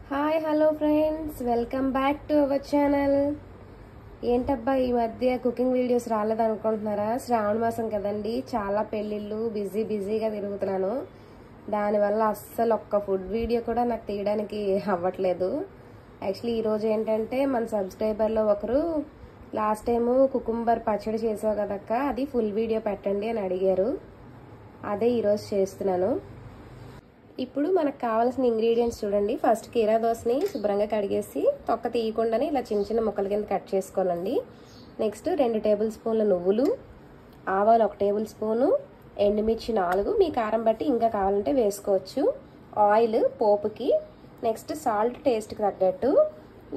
Hi hello friends, welcome back to our channel. ఏంటబ్బా ఈ మధ్య కుకింగ్ వీడియోస్ రాలేదనుకుంటున్నారా? శ్రావణ మాసం కదండి, చాలా పెళ్ళిళ్ళు బిజీగా తిరుగుతున్నాను. దానివల్ల అస్సలు ఒక్క ఫుడ్ వీడియో కూడా నాకు తీయడానికి అవ్వట్లేదు. యాక్చువల్లీ ఈరోజు ఏంటంటే మన సబ్స్క్రైబర్లో ఒకరు లాస్ట్ టైము కుకుంబర్ పచ్చడి చేసావు కదక్క, అది ఫుల్ వీడియో పెట్టండి అని అడిగారు. అదే ఈరోజు చేస్తున్నాను. ఇప్పుడు మనకు కావాల్సిన ఇంగ్రీడియంట్స్ చూడండి. ఫస్ట్ కీరా దోసని శుభ్రంగా కడిగేసి తొక్క తీయకుండానే ఇలా చిన్న చిన్న ముక్కల కింద కట్ చేసుకోవాలండి. నెక్స్ట్ 2 టేబుల్ స్పూన్ల నువ్వులు, ఆవాలు 1 టేబుల్ స్పూను, ఎండుమిర్చి 4, మీ కారం బట్టి ఇంకా కావాలంటే వేసుకోవచ్చు. ఆయిల్ పోపుకి, నెక్స్ట్ సాల్ట్ టేస్ట్కి తగ్గట్టు.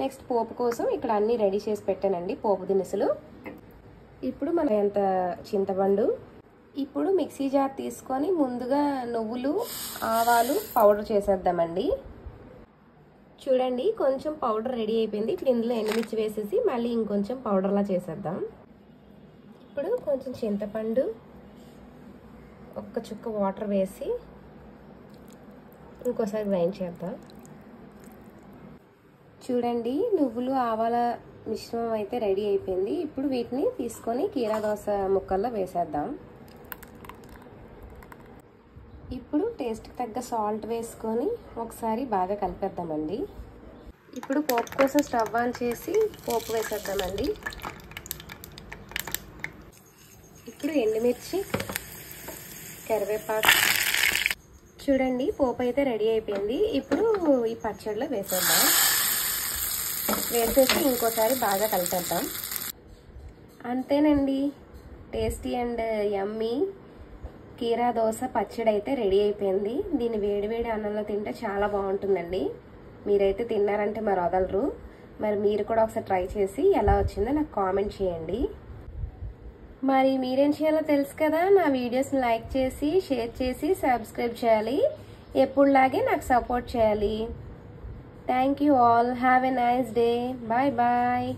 నెక్స్ట్ పోపు కోసం ఇక్కడ అన్నీ రెడీ చేసి పెట్టానండి, పోపు దినుసులు. ఇప్పుడు మనం ఎంత చింతపండు. ఇప్పుడు మిక్సీ జార్ తీసుకొని ముందుగా నువ్వులు ఆవాలు పౌడర్ చేసేద్దామండి. చూడండి కొంచెం పౌడర్ రెడీ అయిపోయింది. ఇప్పుడు ఇందులో ఎండుమిర్చి వేసేసి మళ్ళీ ఇంకొంచెం పౌడర్లా చేసేద్దాం. ఇప్పుడు కొంచెం చింతపండు, ఒక్క చుక్క వాటర్ వేసి ఇంకోసారి గ్రైండ్ చేద్దాం. చూడండి నువ్వులు ఆవాల మిశ్రమం అయితే రెడీ అయిపోయింది. ఇప్పుడు వీటిని తీసుకొని కీరా దోస ముక్కల్లో వేసేద్దాం. ఇప్పుడు టేస్ట్కి తగ్గ సాల్ట్ వేసుకొని ఒకసారి బాగా కలిపేద్దామండి. ఇప్పుడు పోపు కోసం స్టవ్ ఆన్ చేసి పోపు వేసేద్దామండి. ఇప్పుడు ఎండుమిర్చి, కరివేపాకు. చూడండి పోపు అయితే రెడీ అయిపోయింది. ఇప్పుడు ఈ పచ్చడిలో వేసేద్దాం. వేసేసి ఇంకోసారి బాగా కలిపేద్దాం. అంతేనండి, టేస్టీ అండ్ యమ్మీ కీరా దోస పచ్చడి అయితే రెడీ అయిపోయింది. దీన్ని వేడివేడి అన్నంలో తింటే చాలా బాగుంటుందండి. మీరైతే తిన్నారంటే మరి వదలరు. మరి మీరు కూడా ఒకసారి ట్రై చేసి ఎలా వచ్చిందో నాకు కామెంట్ చేయండి. మరి మీరేం చేయాలో తెలుసు కదా, నా వీడియోస్ని లైక్ చేసి షేర్ చేసి సబ్స్క్రైబ్ చేయాలి. ఎప్పుడులాగే నాకు సపోర్ట్ చేయాలి. Thank you all. Have a nice day. Bye bye.